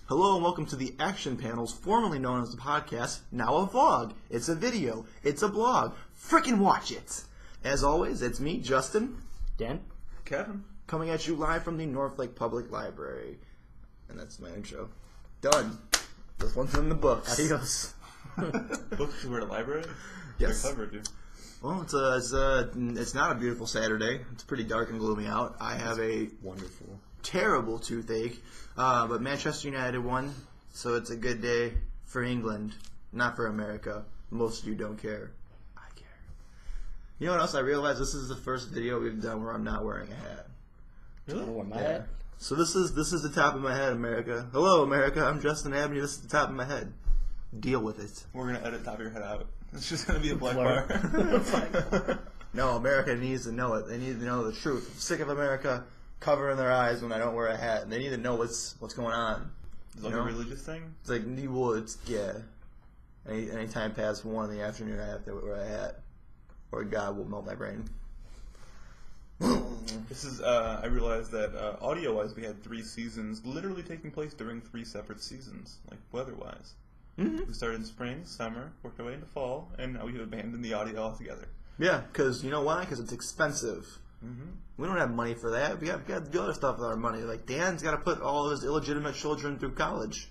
Hello and welcome to the Action Panels, formerly known as the podcast, now a vlog. It's a video. It's a blog. Frickin' watch it! As always, it's me, Justin. Dan. Kevin. Coming at you live from the Northlake Public Library. And that's my intro. Done. This one's in the books. Adios. Books you were at a library? Yes. They're clever, dude. Well, it's not a beautiful Saturday. It's pretty dark and gloomy out. I have a Wonderful. terrible toothache, but Manchester United won, so it's a good day for England, not for America. Most of you don't care. I care. You know what else I realized? This is the first video we've done where I'm not wearing a hat. Really? What, my hat? So this is the top of my head, America. Hello, America. I'm Justin Avenue. This is the top of my head. Deal with it. We're going to edit top of your head out. It's just going to be a black Blur. bar. No, America needs to know it. They need to know the truth. I'm sick of America covering their eyes when I don't wear a hat, and they need to know what's going on. Is it like a religious thing? It's like yeah. Any time past 1 in the afternoon, I have to wear a hat, or God will melt my brain. This is, I realized that audio-wise we had 3 seasons literally taking place during 3 separate seasons, like weather-wise. Mm-hmm. We started in spring, summer, worked our way into fall, and now we have abandoned the audio altogether. Yeah, because you know why? Because it's expensive. Mm-hmm. We don't have money for that. We got to do other stuff with our money. Like Dan's got to put all of his illegitimate children through college.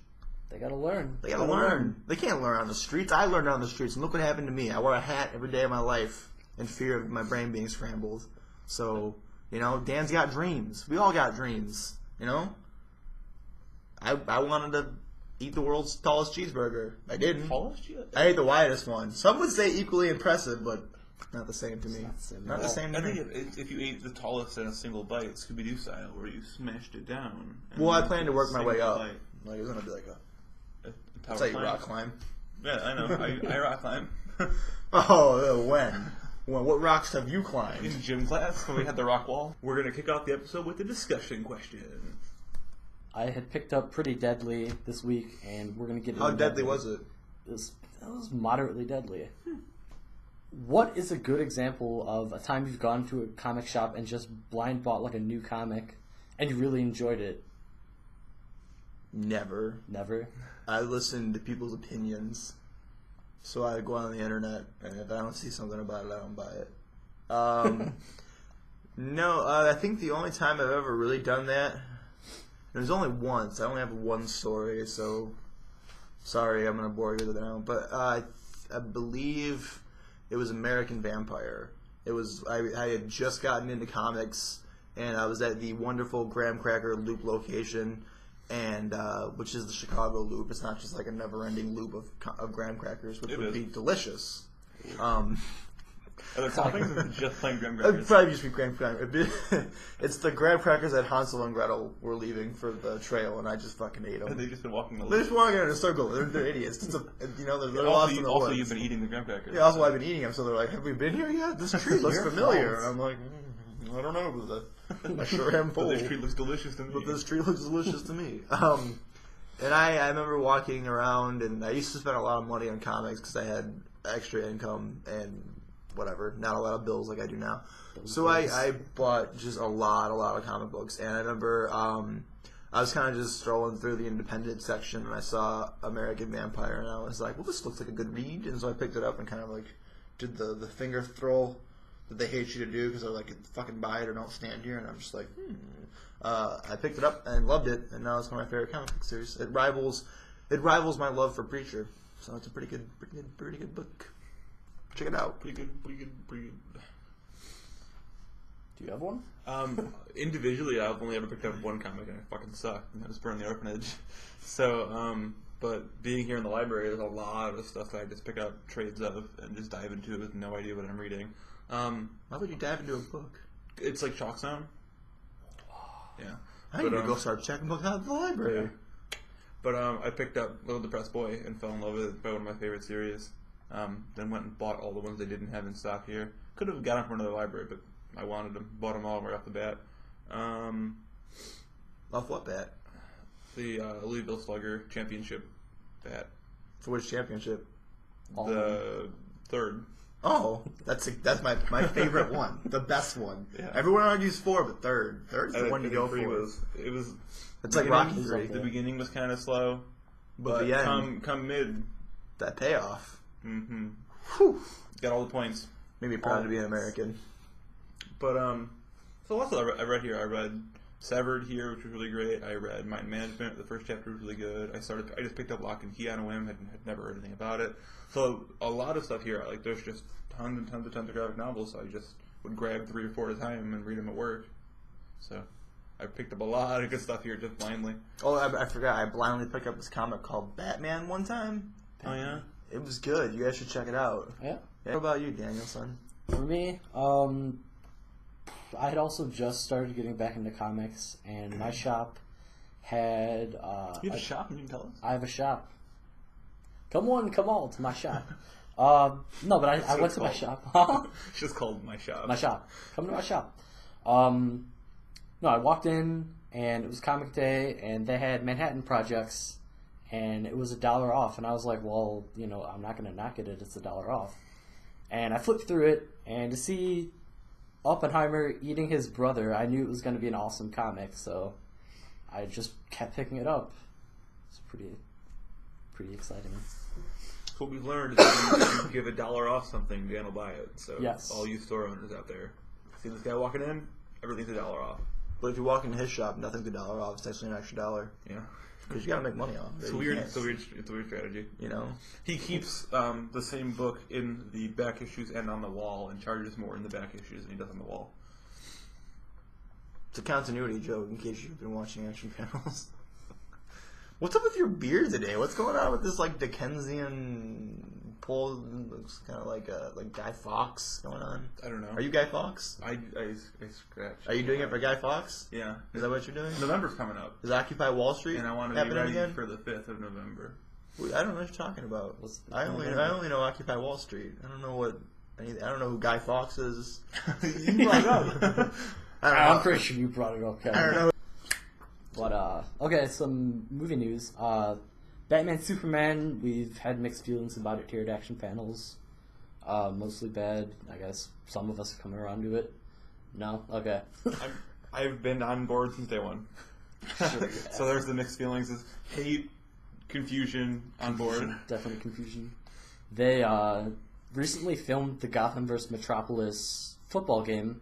They gotta learn. They got to learn. They can't learn on the streets. I learned on the streets, and look what happened to me. I wore a hat every day of my life in fear of my brain being scrambled. So, you know, Dan's got dreams. We all got dreams, you know? I wanted to eat the world's tallest cheeseburger. I didn't. Tallest cheeseburger? I ate the widest one. Some would say equally impressive, but not the same to me. Not the same to I me. think if you ate the tallest in a single bite, Scooby-Doo style, where you smashed it down. Well, I plan to work my way single up. bite. Like, it's going to be like A that's tower how you climb. rock climb. Yeah, I know. I rock climb. Oh, when? What rocks have you climbed? In gym class, when we had the rock wall. We're going to kick off the episode with a discussion question. I had picked up Pretty Deadly this week, and we're gonna get into How that deadly later. was it? That was moderately deadly. What is a good example of a time you've gone to a comic shop and just blind bought like a new comic, and you really enjoyed it? Never. Never. I listen to people's opinions. So I go on the internet, and if I don't see something about it, I don't buy it. No, I think the only time I've ever really done that, it was only once. I only have one story, so sorry, I'm going to bore you with it now. But I believe it was American Vampire. It was I had just gotten into comics, and I was at the wonderful Graham Cracker Loop location, and which is the Chicago Loop. It's not just like a never-ending loop of graham crackers, which would be delicious. Are there toppings or just plain graham It'd crackers? probably just be graham crackers. It's the graham crackers that Hansel and Gretel were leaving for the trail, and I just fucking ate them. They've just been walking the They're loop. just walking in a circle. They're idiots. They're lost in the Also, woods. you've been eating the graham crackers. Yeah, also I've been eating them, so they're like, have we been here yet? This tree looks Your familiar. fault. And I'm like, I don't know, but I sure am full. But this tree looks delicious to me. But this tree looks delicious to me. And I remember walking around, and I used to spend a lot of money on comics because I had extra income and whatever, not a lot of bills like I do now. So I bought just a lot of comic books. And I remember I was kind of just strolling through the independent section, and I saw American Vampire, and I was like, well, this looks like a good read. And so I picked it up and kind of like did the finger throw that they hate you to do because they're like, fucking buy it or don't stand here. And I'm just like, I picked it up and loved it, and now it's one of my favorite comic book series. It rivals my love for Preacher, so it's a pretty good book. Check it out. Pretty good. Do you have one? Individually, I've only ever picked up one comic, and it fucking sucked, and that was Burn the Orphanage. So, but being here in the library, there's a lot of stuff that I just pick up trades of and just dive into it with no idea what I'm reading. Why would you dive into a book? It's like Chalk Zone. Yeah. I need to go start checking books out at the library. Yeah. But I picked up Little Depressed Boy and fell in love with it by one of my favorite series. Then went and bought all the ones they didn't have in stock here. Could have got them from another library, but I wanted them. Bought them all right off the bat. Off what bat? The Louisville Slugger Championship bat. For which championship? The third. Oh, that's my favorite one, the best one. Yeah. Everyone argues 4, but third's the one you go for. It was. It's like Rocky 3. The beginning was kind of slow, But the end, come mid, that payoff. mm-hmm. Whew. Got all the points. Made me proud to be an American. But so also I read Severed here, which was really great. I read Mind Management. The first chapter was really good. I just picked up Lock and Key on a whim. Had never heard anything about it. So a lot of stuff here. Like there's just tons and tons of graphic novels. So I just would grab 3 or 4 at a time and read them at work. So I picked up a lot of good stuff here just blindly. Oh, I forgot. I blindly picked up this comic called Batman one time. Oh yeah, it was good. You guys should check it out. Yeah. What about you, Danielson? For me, I had also just started getting back into comics, and my shop had... you have a shop, and you can tell us? I have a shop. Come on to my shop. No, but I went to my shop. It's just called My Shop. My shop. Come to my shop. No, I walked in, and it was comic day, and they had Manhattan Projects, and it was $1 off, and I was like, well, I'm not going to knock it, it's $1 off. And I flipped through it, and to see Oppenheimer eating his brother, I knew it was going to be an awesome comic, so I just kept picking it up. It's pretty exciting. So what we've learned is that if you give $1 off something, Dan will buy it. So yes. All you store owners out there, see this guy walking in, everything's $1 off. But if you walk into his shop, nothing's $1 off. It's actually an extra $1. Yeah. Because you got to make money off it. It's a weird strategy. He keeps the same book in the back issues and on the wall, and charges more in the back issues than he does on the wall. It's a continuity joke, in case you've been watching Action Panels. What's up with your beard today? What's going on with this Dickensian pull? Looks kind of like Guy Fawkes going on. I don't know. Are you Guy Fawkes? I scratch. Are you doing it for Guy Fawkes? Yeah. Is that what you're doing? November's coming up. Is Occupy Wall Street? And I want to be ready for the 5th of November. I don't know what you're talking about. I only know Occupy Wall Street. I don't know I don't know who Guy Fawkes is. You brought it up. I'm pretty sure you brought it up, Kevin. I don't know. But, okay, some movie news. Batman Superman, we've had mixed feelings about it here at Action Panels. Mostly bad. I guess some of us have come around to it. No? Okay. I've been on board since day one. Sure, yeah. So there's the mixed feelings. Is hate, confusion, on board. Definitely confusion. They recently filmed the Gotham vs. Metropolis football game.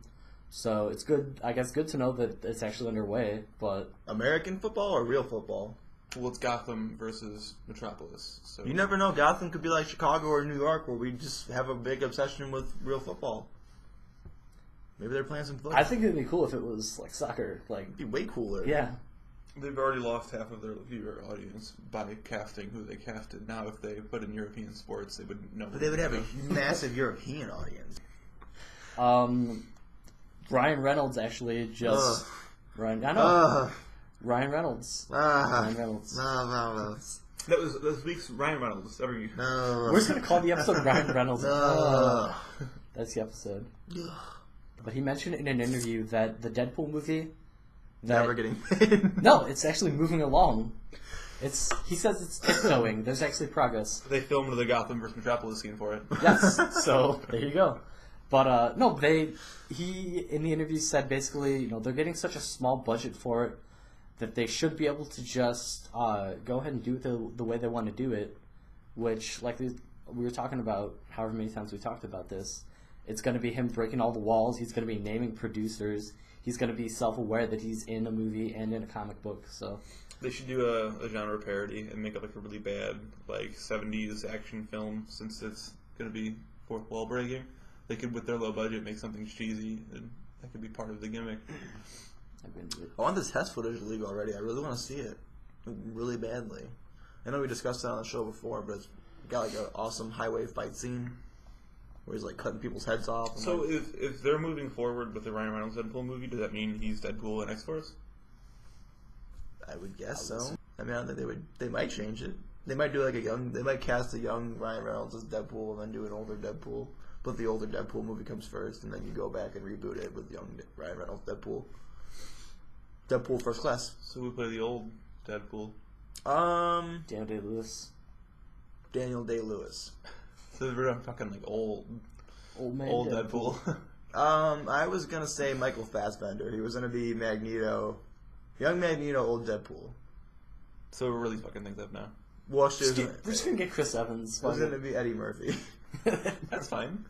So it's good, I guess, good to know that it's actually underway, but... American football or real football? Well, it's Gotham versus Metropolis. So you never know. Gotham could be like Chicago or New York, where we just have a big obsession with real football. Maybe they're playing some football. I think it'd be cool if it was like soccer. It'd be way cooler. Yeah. They've already lost half of their viewer audience by casting who they casted. Now, if they put in European sports, they would know. But they would have a massive European audience. Ryan Reynolds actually just... Ryan Reynolds. Ryan Reynolds. That was this week's Ryan Reynolds. We're just going to call the episode Ryan Reynolds. That's the episode. But he mentioned in an interview that the Deadpool movie... Never getting made. No, it's actually moving along. He says it's tiptoeing. There's actually progress. They filmed the Gotham vs. Metropolis scene for it. Yes, so there you go. But no, he in the interview said basically, they're getting such a small budget for it that they should be able to just go ahead and do it the way they want to do it, which, like we were talking about, however many times we talked about this, it's going to be him breaking all the walls. He's going to be naming producers. He's going to be self-aware that he's in a movie and in a comic book. So they should do a genre parody and make it like a really bad 70s action film, since it's going to be fourth wall breaking. They could, with their low budget, make something cheesy, and that could be part of the gimmick. I want this test footage to leave already. I really want to see it, really badly. I know we discussed that on the show before, but it's got an awesome highway fight scene where he's cutting people's heads off. So if they're moving forward with the Ryan Reynolds Deadpool movie, does that mean he's Deadpool in X-Force? I would guess so. I mean, I don't think they might change it. They might do they might cast a young Ryan Reynolds as Deadpool and then do an older Deadpool. But the older Deadpool movie comes first, and then you go back and reboot it with young Ryan Reynolds Deadpool. Deadpool First Class. So we play the old Deadpool. Daniel Day-Lewis. Daniel Day-Lewis. So we're talking old. Old Deadpool. I was gonna say Michael Fassbender. He was gonna be Magneto, young Magneto, old Deadpool. So we're really fucking things up now. Well, We're just gonna get Chris Evans. it was gonna be Eddie Murphy, That's fine.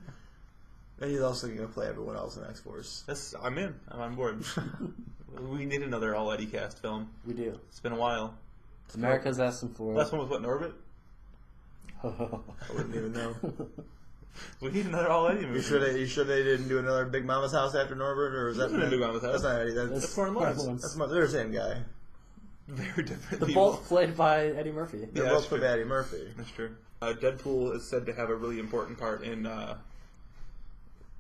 and he's also gonna play everyone else in X-Force. I'm in. I'm on board. We need another all Eddie cast film. We do. It's been a while. America's asking for it. Last one was what, Norbit? I wouldn't even know. We need another all Eddie movie. You sure they didn't do another Big Mama's House after Norbert, or was that Big Mama's House? That's not Eddie. That's Martin Lawrence. They're the same guy. Very different They're people. both played by Eddie Murphy. They're Yeah, both that's played true. by Eddie Murphy. That's true. Deadpool is said to have a really important part in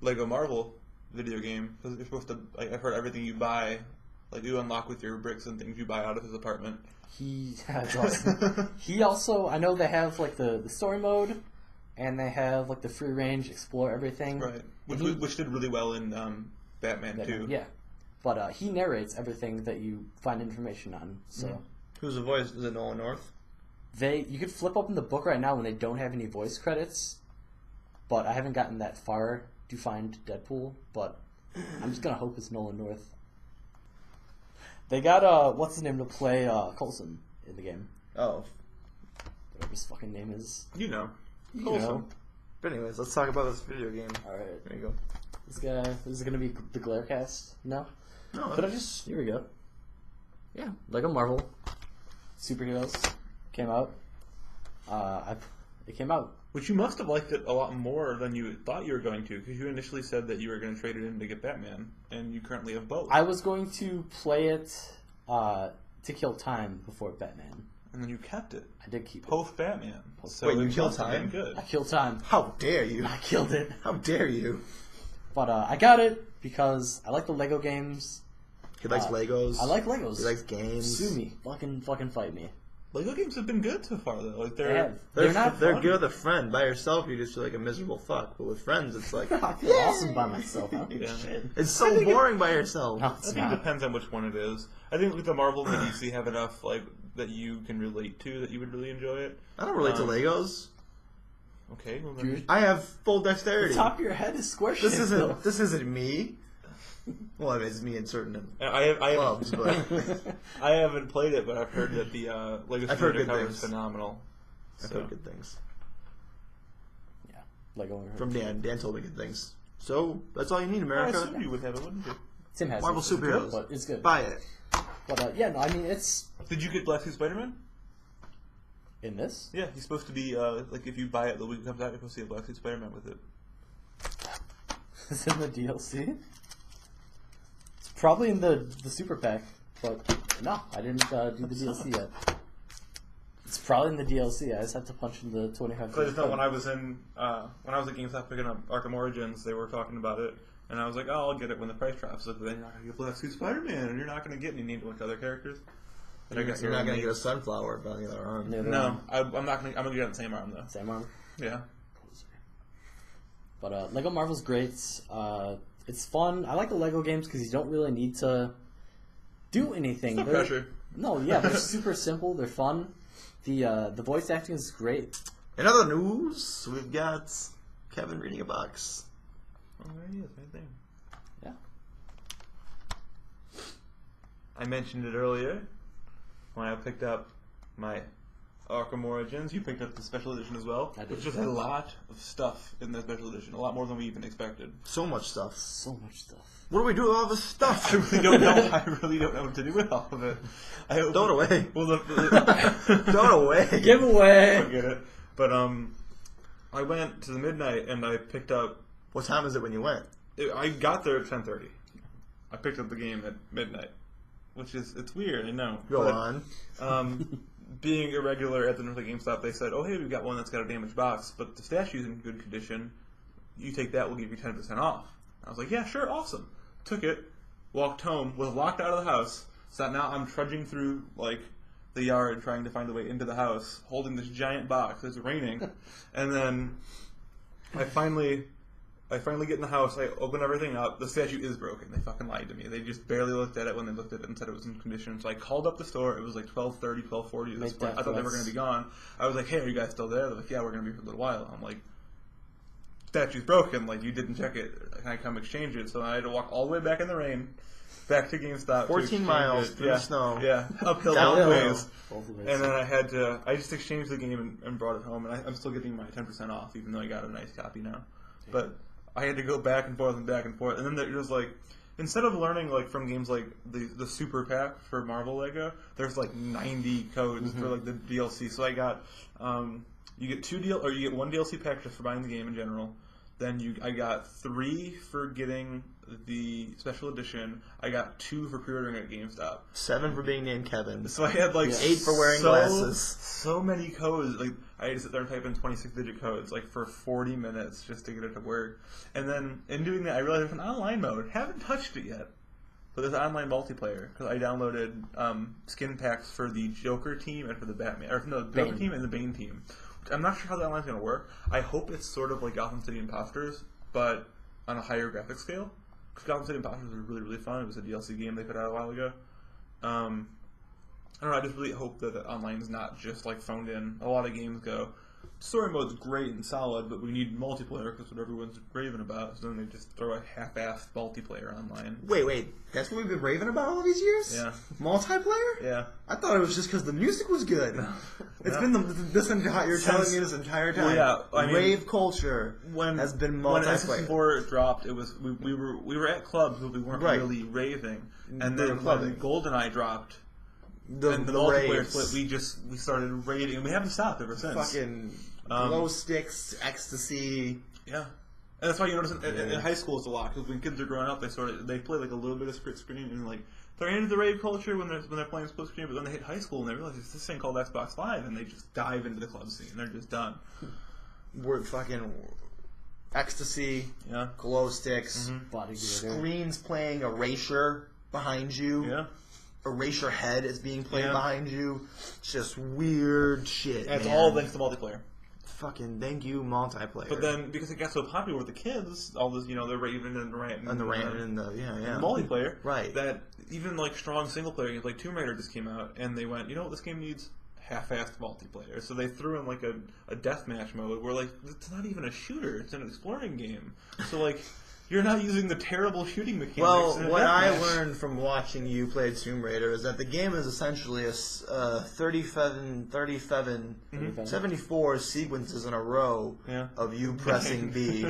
Lego Marvel video game because you're supposed to. Like, I've heard everything you buy, like you unlock with your bricks and things you buy out of his apartment. That's awesome. He also, I know they have like the story mode, and they have like the free range explore everything. Right. Which did really well in Batman 2. Yeah, but he narrates everything that you find information on. So Who's the voice? Is it Nolan North? you could flip open the book right now when they don't have any voice credits, but I haven't gotten that far to find Deadpool. But I'm just gonna hope it's Nolan North. They got what's his name to play Coulson in the game. Oh. Whatever his fucking name is. You know. You Coulson. know. But anyways, let's talk about this video game. Alright. There you go. This is gonna be the Glarecast? No? No, But here we go. Yeah, Lego Marvel Superheroes came out. It came out. Which you must have liked it a lot more than you thought you were going to, because you initially said that you were going to trade it in to get Batman, and you currently have both. I was going to play it to kill time before Batman. And then you kept it. I did keep it. Post Batman. So Wait, you it killed must have been time? Good. I killed time. How dare you? I killed it. How dare you? But I got it because I like the Lego games. He likes Legos. I like Legos. He likes games. Sue me. Fucking fight me. Lego games have been good so far, though. Like They have. They're not They're fun. good with a friend. By yourself, you just feel like a miserable fuck. But with friends, it's like I feel awesome by myself. I don't give a Yeah. shit. it's so boring by yourself. No, I it's think it not. depends on which one it is. I think with the Marvel and the DC have enough like that you can relate to that you would really enjoy it. I don't relate to Legos. Okay, well Dude. then I have full The dexterity. top of your head is square This shaped, though. isn't me. Well, I mean, it's me in certain I clubs, but I haven't played it, but I've heard that the Lego I've heard Studio good cover things. is phenomenal. I've So. heard good things Yeah, Lego. from Dan. Dan told me good things. So that's all you need, I America. assumed you would have it, wouldn't you? Tim has Marvel it. It's superheroes. good, but it's good. Buy it. But yeah, no, I mean it's Did you get Black Suit Spider-Man? in this. Yeah, he's supposed to be like if you buy it the week it comes out, you're supposed to see a Black Suit Spider-Man with it. It's in the DLC. It's probably in the super pack, but no, I didn't do the DLC yet. It's probably in the DLC. I just have to punch in the 25. Because I just know when I was at GameStop picking up Arkham Origins, they were talking about it, and I was like, "Oh, I'll get it when the price drops." Like, then you're not gonna get Black Suit Spider-Man, and you're not gonna get any named a bunch of other characters. But I guess You're they're not gonna only- get a sunflower by the other arm. Yeah. No, I'm not gonna. I'm gonna get it on the same arm though. Same armor. Yeah. But Lego Marvel's great. It's fun. I like the Lego games because you don't really need to do anything. No pressure. No, yeah, they're super simple. They're fun. The voice acting is great. In other news, we've got Kevin reading a box. Oh, there he is, right there. Yeah. I mentioned it earlier when I picked up my Arkham Origins. You picked up the special edition as well. I did. Which just had a lot of stuff in the special edition, a lot more than we even expected. So much stuff. So much stuff. What do we do with all this stuff? I really don't know. I really don't know what to do with all of it. Throw it away. Well, Throw it away. Giveaway. I get it. But I went to the midnight and I picked up. What time is it when you went? I got there at 10:30. I picked up the game at midnight, which is it's weird. I know. Go But, on. Being irregular at the North GameStop, they said, "Oh, hey, we've got one that's got a damaged box, but the statue's in good condition. You take that, we'll give you 10% off." I was like, "Yeah, sure, awesome." Took it, walked home, was locked out of the house. So now I'm trudging through like the yard trying to find a way into the house, holding this giant box. It's raining, and then I finally get in the house. I open everything up. The statue is broken. They fucking lied to me. They just barely looked at it when they looked at it and said it was in condition. So I called up the store. It was like 12:30, 12:40 at this point. I thought they were going to be gone. I was like, "Hey, are you guys still there?" They're like, "Yeah, we're going to be here for a little while." I'm like, statue's broken. Like, you didn't check it. Can I come exchange it? So I had to walk all the way back in the rain, back to GameStop. 14 miles through the snow. Yeah, uphill Downhill. both ways. And then I just exchanged the game and brought it home, and I'm still getting my 10% off, even though I got a nice copy now. Yeah. But I had to go back and forth, and then there was like, instead of learning like from games like the Super Pack for Marvel Lego, there's like 90 codes for like the DLC. So I got you get one DLC pack just for buying the game in general. Then I got 3 for getting the special edition. I got 2 for pre-ordering at GameStop. 7 for being named Kevin. So I had like 8 for wearing glasses. So many codes. Like I had to sit there and type in 26-digit codes like for 40 minutes just to get it to work. And then in doing that, I realized there's an online mode. Haven't touched it yet, but there's online multiplayer because I downloaded skin packs for the Joker team and for the Batman, or no, the Joker team and the Bane team. I'm not sure how that online's going to work. I hope it's sort of like Gotham City Imposters, but on a higher graphic scale. Because Gotham City Imposters was really, really fun. It was a DLC game they put out a while ago. I don't know, I just really hope that online is not just like phoned in. A lot of games go, story mode's great and solid, but we need multiplayer because what everyone's raving about. So then they just throw a half-assed multiplayer online. Wait, that's what we've been raving about all these years? Yeah. Multiplayer? Yeah. I thought it was just because the music was good. It's been this entire, you're telling me this entire time. Well, yeah, I mean, rave culture has been multiplayer. When SSC4 dropped, it was we were at clubs, but we weren't really raving. And then when GoldenEye dropped, the multiplayer raves. split, we started raving, and we haven't stopped ever since. Fucking glow sticks, ecstasy. Yeah. And that's why you notice in high school it's a lot, because when kids are growing up, they play like a little bit of split screen, and like they're into the rave culture when they're playing split screen, but when they hit high school and they realize there's this thing called Xbox Live, and they just dive into the club scene. They're just done. We're fucking ecstasy, yeah, glow sticks, body screens playing Erasure behind you. Yeah. Erasure Head is being played behind you. It's just weird shit. And it's all thanks to multiplayer. Fucking thank you, multiplayer. But then, because it got so popular with the kids, all this, they're raving and ranting. And the ranting and the, the multiplayer. Right. That even, like, strong single-player games, like Tomb Raider just came out, and they went, this game needs half-assed multiplayer. So they threw in, like, a deathmatch mode where, like, it's not even a shooter. It's an exploring game. So, like, you're not using the terrible shooting mechanics. Well, what I learned from watching you play Tomb Raider is that the game is essentially a 74 sequences in a row of you pressing B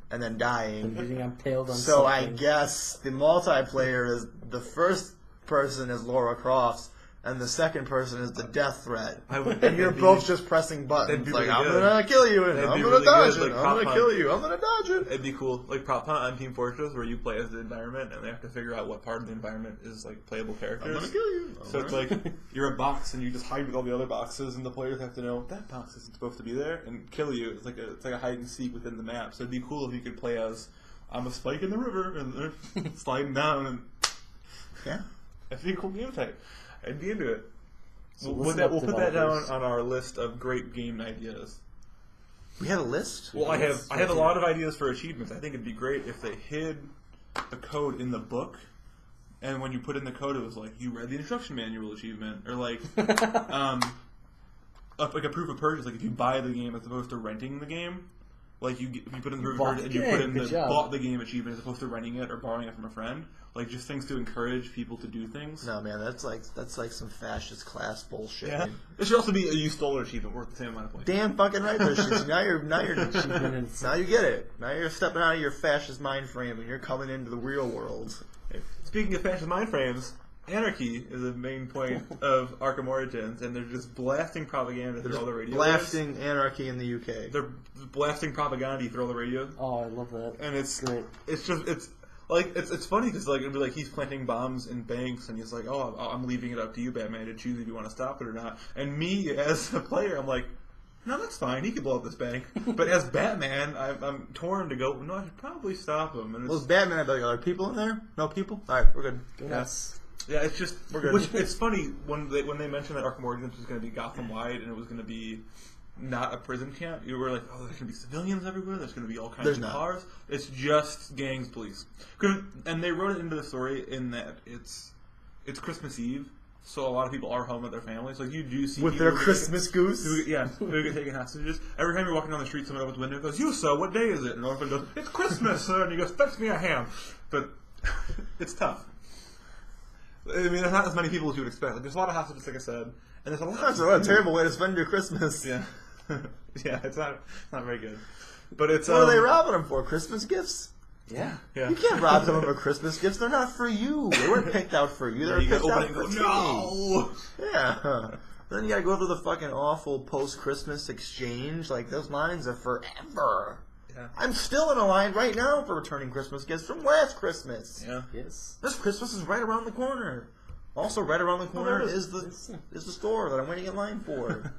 and then dying. Getting impaled on so something. I guess the multiplayer is the first person is Lara Croft, and the second person is the death threat. And you're both just pressing buttons. Like, I'm going to kill you, and I'm going to dodge it. I'm going to kill you, I'm going to dodge it. It'd be cool. Like Prop Hunt on Team Fortress, where you play as the environment, and they have to figure out what part of the environment is, like, playable characters. I'm going to kill you. So it's like, you're a box, and you just hide with all the other boxes, and the players have to know, that box isn't supposed to be there, and kill you. It's like a hide and seek within the map. So it'd be cool if you could play as, I'm a spike in the river, and they're sliding down, and... Yeah. It'd be a cool game type. I'd be into it. So we'll put that down on our list of great game ideas. We have a list? Well, I have a lot of ideas for achievements. I think it'd be great if they hid the code in the book, and when you put in the code, it was like, you read the instruction manual achievement, or like, like a proof of purchase. Like if you buy the game as opposed to renting the game, like you put in the proof of purchase and you put in the bought the game achievement as opposed to renting it or borrowing it from a friend. Like just things to encourage people to do things. No, man, that's like some fascist class bullshit. Yeah. It should also be a you stole an achievement worth the same amount of points. Damn fucking right, there shit. Now you get it. Now you're stepping out of your fascist mind frame and you're coming into the real world. Speaking of fascist mind frames, anarchy is a main point of Arkham Origins, and they're just blasting propaganda through all the radio. Blasting anarchy in the UK. They're blasting propaganda through all the radio. Oh, I love that. And it's great. It's funny because like it'd be like he's planting bombs in banks and he's like, oh, I'm leaving it up to you, Batman, to choose if you want to stop it or not. And me as a player, I'm like, no, that's fine. He can blow up this bank. But as Batman, I'm torn to go. No, I should probably stop him. And well, as Batman, I'd be like, are there people in there? No people. All right, we're good. Yes. Yeah, it's just we're good. Which it's funny when they mentioned that Arkham Origins was going to be Gotham wide and it was going to be not a prison camp. You were like, oh, there's going to be civilians everywhere. There's going to be all kinds of cars. It's just gangs, police. And they wrote it into the story in that it's Christmas Eve So a lot of people are home with their families. Like you do see With people their who get Christmas goose? who get taken hostages. Every time you're walking down the street, someone opens the window and goes, "You, sir, what day is it?" And everybody goes, "It's Christmas, sir." And he goes, "Fetch me a ham." But it's tough. I mean, there's not as many people as you would expect. Like, there's a lot of hostages, like I said, and there's a lot. That's a terrible way to spend your Christmas. Yeah, yeah, it's not very good. But it's What are they robbing them for? Christmas gifts? Yeah. Yeah. You can't rob them of Christmas gifts. They're not for you. They weren't picked out for you. They were You picked open out it and for go, me. "No." Yeah. Then you gotta go through the fucking awful post-Christmas exchange. Like, those lines are forever. Yeah. I'm still in a line right now for returning Christmas gifts from last Christmas. Yeah. Yes. This Christmas is right around the corner. Also, right around the corner there it is the store that I'm waiting in line for.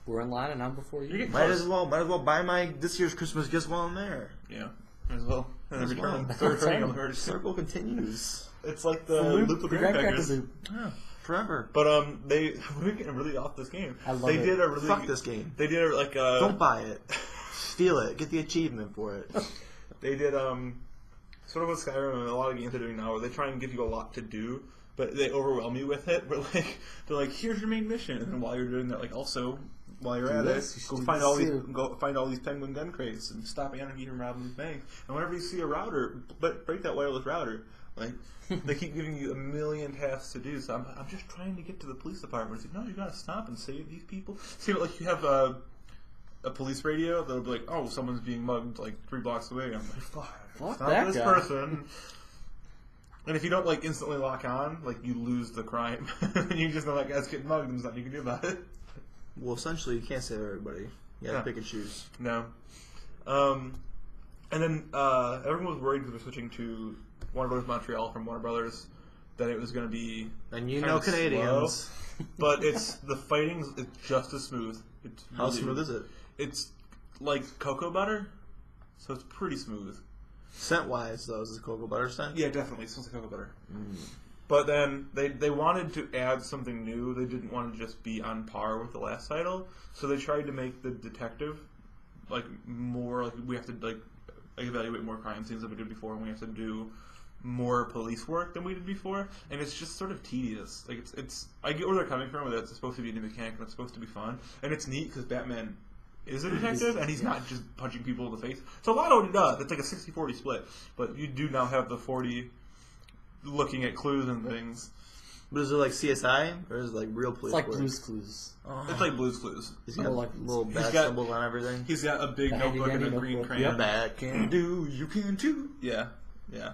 We're in line and I'm before you. Might as well buy my this year's Christmas gifts while I'm there. Yeah. As well. And then As well. returning. Circle continues It's like the loop of grandpackers. yeah, forever. But we're getting really off this game. I love they it. did a really Fuck this game. They did like a Don't buy it. Steal it. Get the achievement for it. They did sort of what Skyrim and a lot of games are doing now, where they try and give you a lot to do, but they overwhelm you with it. Where they're like, here's your main mission, and then while you're doing that, like also while you're at Yes, you it, should do go find all these penguin gun crates and stop anarchy from robbing these banks. And whenever you see a router, break that wireless router. Like they keep giving you a million tasks to do. So I'm just trying to get to the police department. It's like, no, you gotta stop and save these people. See, like you have a police radio that'll be like, oh, someone's being mugged like 3 blocks away. I'm like, Fuck stop that this guy. person. And if you don't like instantly lock on, like you lose the crime. You just know that guy's getting mugged and there's nothing you can do about it. Well, essentially, you can't save everybody. You gotta Yeah. pick and choose. No. And then everyone was worried because we're switching to Warner Brothers Montreal from Warner Brothers that it was going to be And you kind know of Canadians. slow, but the fighting's just as smooth. It's How really- smooth is it? It's like cocoa butter, so it's pretty smooth. Scent-wise, though, is it cocoa butter scent? Yeah, definitely. It smells like cocoa butter. But then they wanted to add something new. They didn't want to just be on par with the last title, so they tried to make the detective like more like we have to like evaluate more crime scenes than we did before, and we have to do more police work than we did before, and it's just sort of tedious. Like it's I get where they're coming from. That it's supposed to be a new mechanic and it's supposed to be fun, and it's neat because Batman is a detective and he's not just punching people in the face. So a lot of what he does, it's like a 60-40 split, but you do now have the 40 looking at clues and things. But is it like CSI or is it like real police It's like work? Blue's Clues. Oh. It's like Blue's Clues. He's got like- little he's bat got- symbols on everything. He's got a big The notebook and a handy-dandy green notebook. crayon. Bat can do, you can too. Yeah, yeah.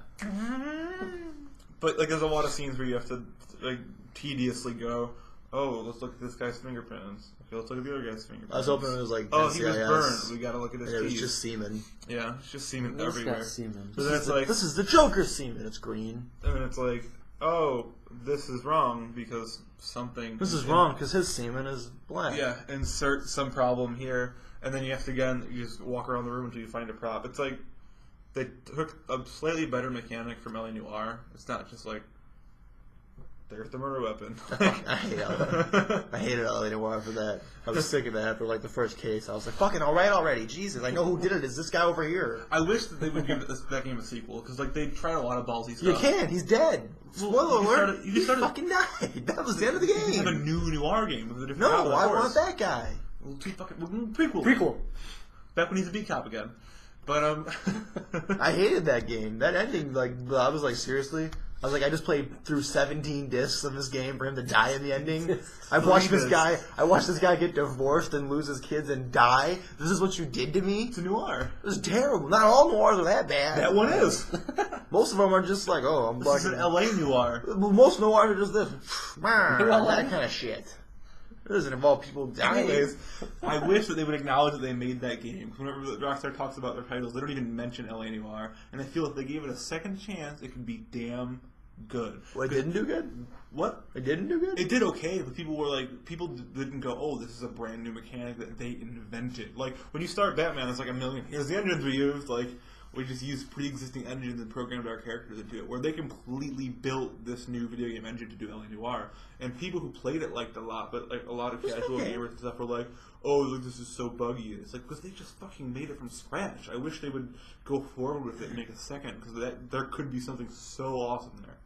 But like, there's a lot of scenes where you have to like tediously go, oh, let's look at this guy's fingerprints. Okay, let's look at the other guy's fingerprints. I was hoping it was like oh, he was NCIS. burned. We gotta look at his And it was teeth. just semen. Yeah, it's just semen Where's everywhere. that semen? So then it's like, This is the Joker's semen. It's green. and then it's like, oh, this is wrong because something. This is wrong because his semen is black. Yeah, insert some problem here, and then you have to you just walk around the room until you find a prop. It's like they took a slightly better mechanic from LA Noire. It's not just like there's the murder weapon. I hate LA. I hated LA Noire for that. I was sick of that after like the first case. I was like, fucking alright already. Jesus, I know who did it. It's this guy over here. I wish that they would give that game a sequel because like they tried a lot of ballsy You stuff. can't. He's dead. Spoiler you alert. you just started- fucking died. That was the end of the You have a game. new noir game with a different. No, guy, I of course. want that guy. Well, prequel. Prequel. Back when he's a beat cop again. But I hated that game. That ending, like, I was like, seriously? I was like, I just played through 17 discs of this game for him to die in the ending. I watched this guy get divorced and lose his kids and die. This is what you did to me? it's a noir. This is terrible. Not all noirs are that bad. That one is. Most of them are just like, oh, I'm This black. is an LA noir. Well, most noirs are just this. That kind of shit. It doesn't involve people dying. Anyways, I wish that they would acknowledge that they made that game. Whenever Rockstar talks about their titles, they don't even mention LA Noire, and I feel if they gave it a second chance, it could be damn good. Well, it didn't do good? What? It didn't do good? It did okay, but people didn't go, oh, this is a brand new mechanic that they invented. Like, when you start Batman, it's like a million, here's the engines we used, like, we just used pre-existing engines and programmed our characters to do it, where they completely built this new video game engine to do LA Noire. And people who played it liked it a lot, but like a lot of casual gamers and stuff were like, oh, look, this is so buggy. And it's like, because they just fucking made it from scratch. I wish they would go forward with it and make a second, because there could be something so awesome there.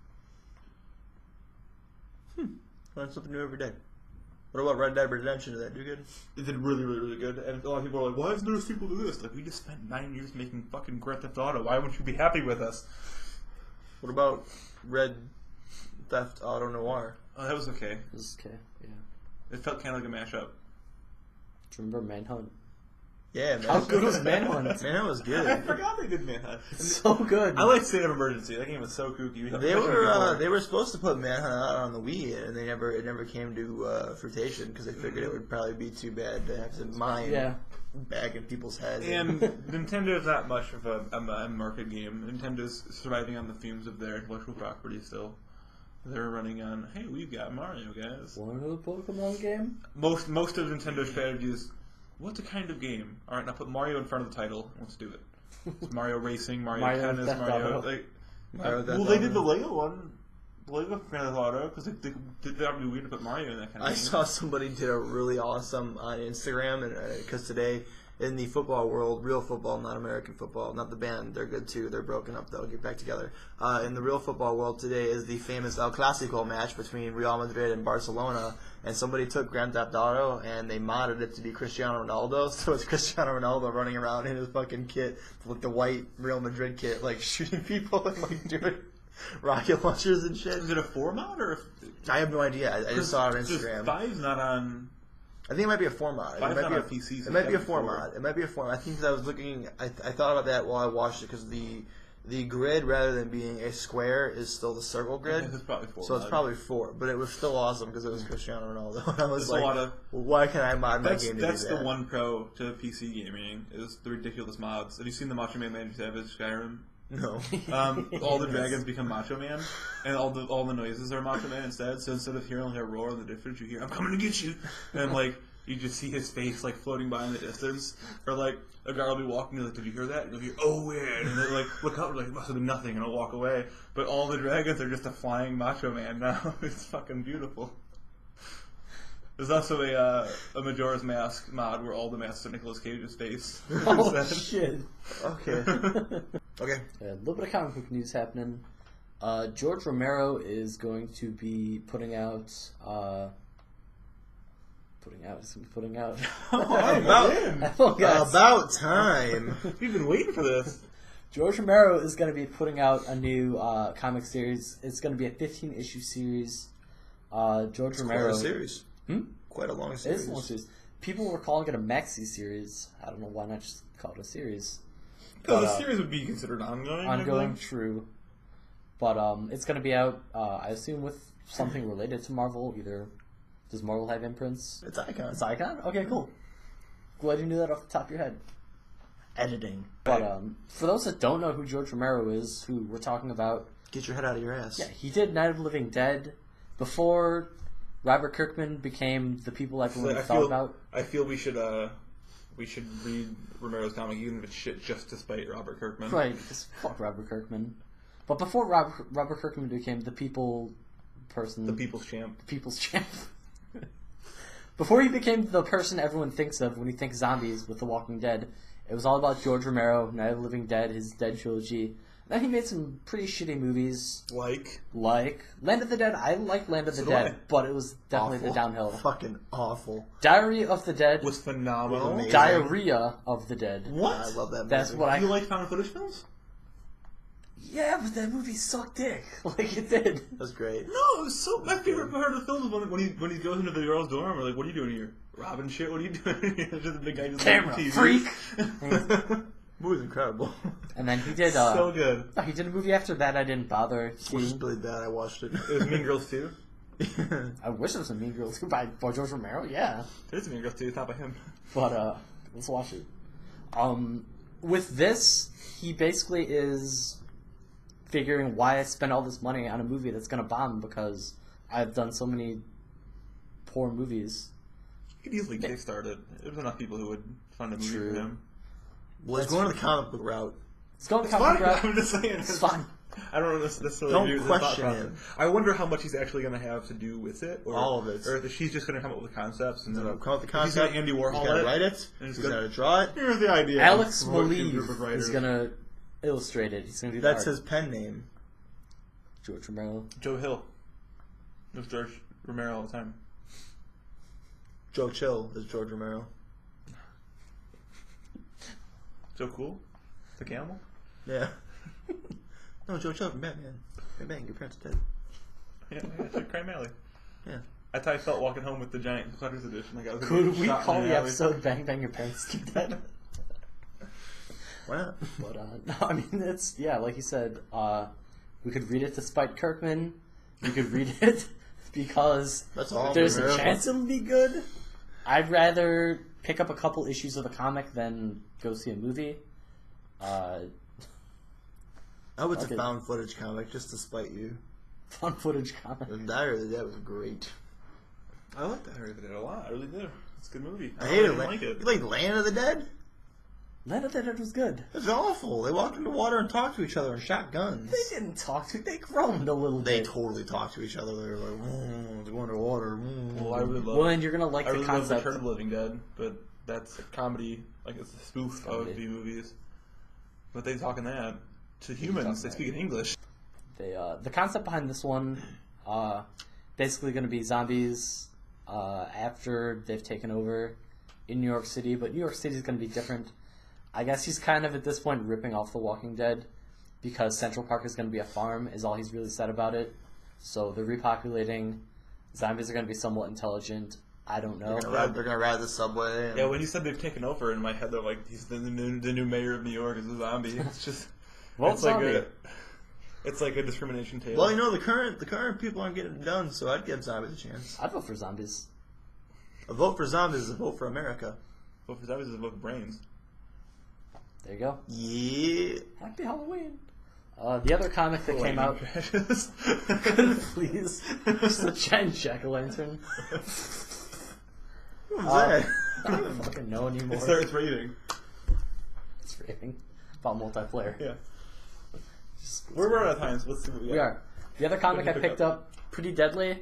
Learn something new every day. What about Red Dead Redemption? Did that do good? It did really, really, really good. And a lot of people are like, why isn't there a sequel to this? Like, we just spent 9 years making fucking Grand Theft Auto. Why wouldn't you be happy with us? What about Red Theft Auto Noir? Oh, that was okay. It was okay, yeah. It felt kind of like a mashup. Do you remember Manhunt? Yeah, man. How good was Manhunt? Manhunt was good. I forgot they did Manhunt. So good. I like State of Emergency. That game was so kooky. They were supposed to put Manhunt out on the Wii, and it never came to fruition because they figured it would probably be too bad to have to mine back in people's heads. And Nintendo is not much of a market game. Nintendo's surviving on the fumes of their intellectual property still. They're running on, hey, we've got Mario, guys. Want another Pokemon game? Most of Nintendo's strategy is, what's a kind of game? All right, now put Mario in front of the title. Let's do it. It's Mario Racing, Mario Tennis, Mario. They did the Lego one, the Lego Grand Theft Auto, because they thought it'd be weird to put Mario in that kind of game. I saw somebody did a really awesome on Instagram, and because today in the football world, real football, not American football, not the band, they're good too. They're broken up. They'll get back together. In the real football world today is the famous El Clasico match between Real Madrid and Barcelona. And somebody took Grand Theft Auto and they modded it to be Cristiano Ronaldo. So it's Cristiano Ronaldo running around in his fucking kit with the white Real Madrid kit, like shooting people and like doing rocket launchers and shit. Is it a 4 mod or? I have no idea. I just saw it on Instagram. 5's not on. I think it might be a 4 mod. It might be a PC. It might be a 4 mod. It might be a 4 mod. I think that I was looking. I thought about that while I watched it because the grid, rather than being a square, is still the circle grid. It's probably 4. So it's probably 4, but it was still awesome because it was Cristiano Ronaldo. And I was There's like, a lot of, well, why can't I mod my game to do that? That's the one pro to PC gaming is the ridiculous mods. Have you seen the Macho Man Randy Savage Skyrim? No. All the dragons become Macho Man, and all the noises are Macho Man instead. So instead of hearing like a roar in the distance, you hear "I'm coming to get you," and like you just see his face like floating by in the distance, or like a guy will be walking, you're like, "Did you hear that?" And you'll hear, "Oh weird," and then like look up, like it must have been nothing, and I'll walk away. But all the dragons are just a flying Macho Man now. It's fucking beautiful. There's also a Majora's Mask mod where all the masks are Nicolas Cage's face. Oh shit. Okay. Okay. A little bit of comic book news happening. George Romero is going to be putting out. About time. We've been waiting for this. George Romero is going to be putting out a new comic series. It's going to be a 15-issue series. George Romero. Quite a series. Quite a long series. It is a long series. People were calling it a maxi series. I don't know why not just call it a series. Because the series would be considered ongoing. Ongoing, true. But it's going to be out, I assume, with something related to Marvel. Either does Marvel have imprints? It's Icon. It's Icon? Okay, cool. Glad you knew that off the top of your head. Editing. But for those that don't know who George Romero is, who we're talking about... Get your head out of your ass. Yeah, he did Night of the Living Dead before Robert Kirkman became the people everyone thought about. I feel we should read Romero's comic even if it's shit just to spite Robert Kirkman. Right, because fuck Robert Kirkman. But before Robert Kirkman became the people person... The people's champ. The people's champ. Before he became the person everyone thinks of when he thinks zombies with The Walking Dead, it was all about George Romero, Night of the Living Dead, his Dead trilogy. Then he made some pretty shitty movies. Like Land of the Dead. I like Land of the Dead, but it was definitely awful. the downhill. Fucking awful. Diary of the Dead was phenomenal. Amazing. Diarrhea of the Dead. What? I love that movie. That's what You like found footage films? Yeah, but that movie sucked dick. Like it did. That's great. No, it was so. My favorite part of the film is when he goes into the girl's dorm. We're like, "What are you doing here? Robbing shit? What are you doing here?" Just a big guy just Camera TV. freak. Movie's incredible. And then he did. So good. No, he did a movie after that. I didn't bother Which is seeing. really bad. I watched it. It was Mean Girls 2. I wish it was a Mean Girls by George Romero. Yeah, There's Mean Girls 2. It's not by him. but let's watch it. With this, he basically is figuring why I spent all this money on a movie that's gonna bomb because I've done so many poor movies. You could easily kickstart it. There's enough people who would fund a movie True. for him. Well, it's going to the comic book route. Let's go It's comic fine. route. I'm just saying. It's fine. I don't know necessarily Don't agree with question his thought him. process. I wonder how much he's actually going to have to do with it. Or, All of it. Or if she's just going to come up with the concepts. And He's then going to come up with the He's going concept. to Andy He's Warhol got to it. write it. And He's he's got to draw it. Here's the idea. Alex Working with a Malieve group of writers. is gonna illustrate it. He's gonna do the That's art. his pen name. George Romero. Joe Hill. It was George. Romero all the time. Joe Chill is George Romero. Joe Cool? The camel? Yeah. No, Joe Chill from Batman. Hey, bang, your parents are dead. Yeah, it's like Crime Alley. Yeah. That's how I felt walking home with the giant Clutters edition. Like I was Could we shot call in the alley. episode "Bang Bang Your Parents Keep Dead"? Why not? But no, I mean it's like you said. We could read it to spite Kirkman. We could read it because That's all there's Romero. a chance it'll be good. I'd rather pick up a couple issues of a comic than go see a movie. I hope it's Okay. a found footage comic just to spite you. Fun footage comic. And Diary of the Dead was great. I like that Harry the Dead a lot. I really do. It's a good movie. I hated didn't like You it. like Land of the Dead? Land of the Dead was good. It was awful. They walked into water and talked to each other and shot guns. They didn't talk to. They groaned a little They bit. totally talked to each other. They were like, they're underwater. Well, I really love. Well, and you're gonna like I the really love concept. Return of the Living Dead, but that's a comedy. Like it's a spoof of Comedy. B movies. But they talk in that to humans. They speak in English. The concept behind this one, basically going to be zombies after they've taken over in New York City, but New York City is going to be different. I guess he's kind of at this point ripping off The Walking Dead because Central Park is going to be a farm, is all he's really said about it. So they're repopulating. Zombies are going to be somewhat intelligent. I don't know. They're gonna ride the subway. And Yeah, when you said they've taken over, in my head they're like, he's the new mayor of New York is a zombie. It's just, Well, it's zombie. it's like a discrimination tale. Well, you know the current people aren't getting it done, so I'd give zombies a chance. I'd vote for zombies. A vote for zombies is a vote for America. Well, for zombies is about brains. There you go. Yeah. Happy Halloween. The other comic that came out... Crashes. Please. Just a giant jack-o'-lantern. What was that? I don't fucking know anymore. It's rating. It's raving about multiplayer. Yeah. We're running out of time, so let's see what we got. We are. The other comic I Pick picked up, Pretty Deadly.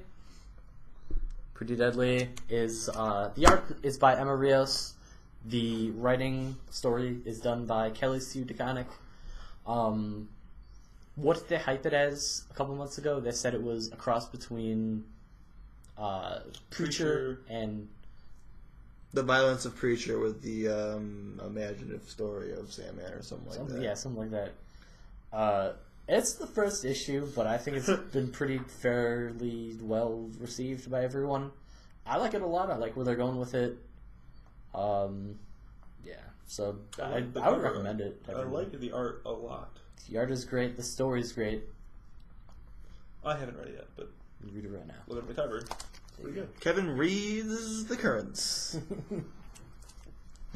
Pretty Deadly is the art is by Emma Rios. The writing story is done by Kelly Sue DeConnick. What did they hype it as a couple months ago? They said it was a cross between Preacher and The violence of Preacher with the imaginative story of Sandman or something like that. Yeah, something like that. It's the first issue, but I think it's been pretty fairly well received by everyone. I like it a lot. I like where they're going with it. Yeah, so I would recommend it. to I everyone. like the art a lot. The art is great. The story is great. I haven't read it yet, but You read it right now. look at the cover. Pretty good. Kevin reads the currents.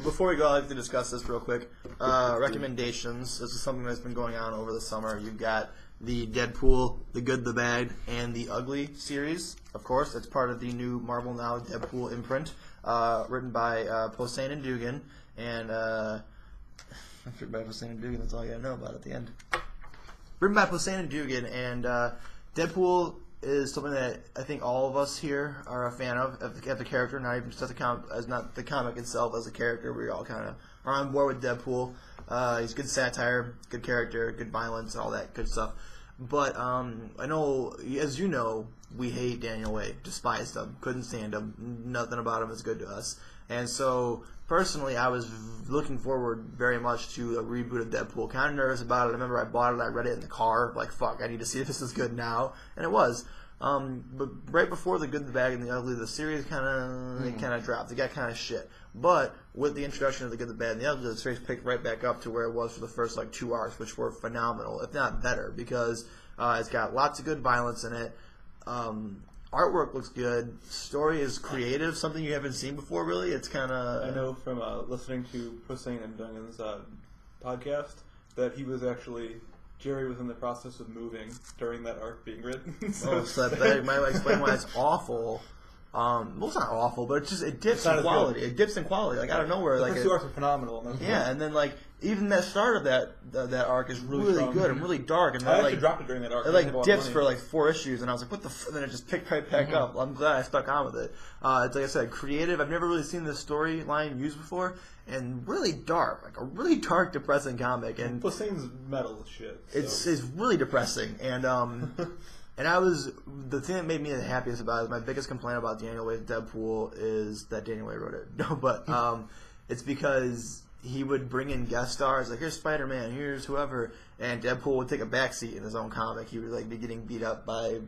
Before we go, I'd like to discuss this real quick. Recommendations. This is something that's been going on over the summer. You've got the Deadpool, the Good, the Bad, and the Ugly series. Of course, it's part of the new Marvel Now Deadpool imprint, written by Posehn and Dugan. And written by Posehn and Dugan. That's all you gotta know about at the end. Written by Posehn and Dugan, and Deadpool is something that I think all of us here are a fan of the character, not even just as not the comic itself as a character. We all kind of are on board with Deadpool. He's good satire, good character, good violence, all that good stuff. But I know, as you know, we hate Daniel Way, despised him, couldn't stand him, nothing about him is good to us. And so, personally, I was looking forward very much to a reboot of Deadpool. Kind of nervous about it. I remember I bought it, I read it in the car, like, fuck, I need to see if this is good now. And it was. But right before The Good, the Bad, and the Ugly, the series kind of dropped. It got kind of shit. But with the introduction of The Good, the Bad, and the Ugly, the series picked right back up to where it was for the first, 2 arcs, which were phenomenal, if not better, because it's got lots of good violence in it. Artwork looks good. Story is creative, something you haven't seen before, really. It's kind of... I know from listening to Posehn and Dungan's podcast that he was actually... Jerry was in the process of moving during that arc being written. so that might explain why it's awful. Well, it's not awful, but it dips in quality. It dips in quality, out of nowhere. The first 2 arcs are phenomenal. Yeah, and then even that start of that arc is really good and really dark, and I then actually dropped it during that arc. it dips for 4 issues, and I was like, what the f-? And then it just picked right back up. I'm glad I stuck on with it. It's like I said, creative. I've never really seen this storyline used before, and really dark, a really dark, depressing comic. And Posehn's metal as shit. So. it's really depressing, and And the thing that made me the happiest about it, my biggest complaint about Daniel Way's Deadpool is that Daniel Way wrote it. No, but it's because he would bring in guest stars, like here's Spider-Man, here's whoever, and Deadpool would take a backseat in his own comic. He would like be getting beat up by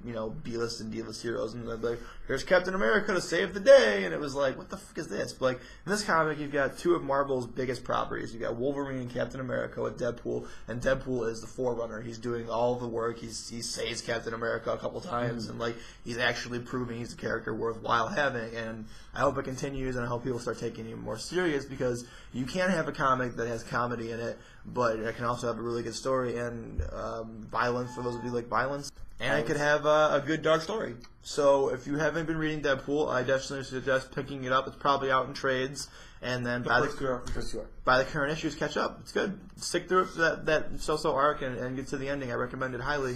B-list and D-list heroes, and they'd be like, here's Captain America to save the day, and it was like, what the fuck is this? But like in this comic, you've got two of Marvel's biggest properties. You've got Wolverine and Captain America with Deadpool, and Deadpool is the forerunner. He's doing all the work. He saves Captain America a couple times, and like he's actually proving he's a character worthwhile having. And I hope it continues, and I hope people start taking him more serious, because you can't have a comic that has comedy in it, but it can also have a really good story and violence for those of you who like violence. And it could have a good dark story. So if you haven't been reading Deadpool, I definitely suggest picking it up. It's probably out in trades, and then by the current issues, catch up. It's good. Stick through that so-so arc and get to the ending. I recommend it highly.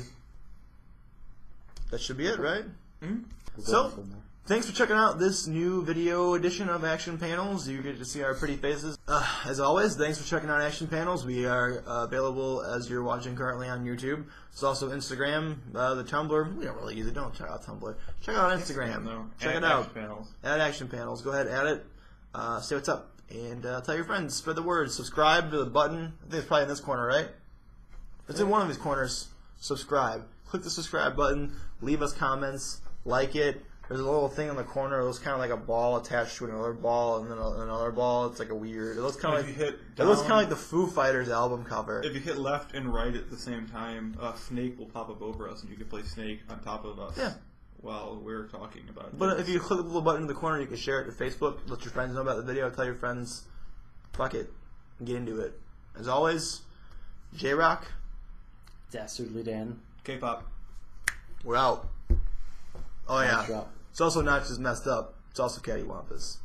That should be it, right? Mm-hmm. So, thanks for checking out this new video edition of Action Panels. You get to see our pretty faces. As always, thanks for checking out Action Panels. We are available, as you're watching currently, on YouTube. There's also Instagram, the Tumblr. We don't really use it. Don't check out Tumblr. Check out Instagram. Check it out. Add Action Panels. Go ahead, add it. Say what's up. And tell your friends. Spread the word. Subscribe to the button. I think it's probably in this corner, right? It's in one of these corners. Subscribe. Click the subscribe button. Leave us comments. Like it. There's a little thing in the corner. It looks kind of like a ball attached to another ball, and then another ball. It's like a weird. It looks kind of like. It looks kind of like the Foo Fighters album cover. If you hit left and right at the same time, Snake will pop up over us, and you can play Snake on top of us. Yeah. While we're talking about it. But if you click the little button in the corner, you can share it to Facebook. Let your friends know about the video. Tell your friends. Fuck it. Get into it. As always, J-Rock. Dastardly Dan. K-pop. We're out. Oh yeah. It's also not just messed up. It's also cattywampus.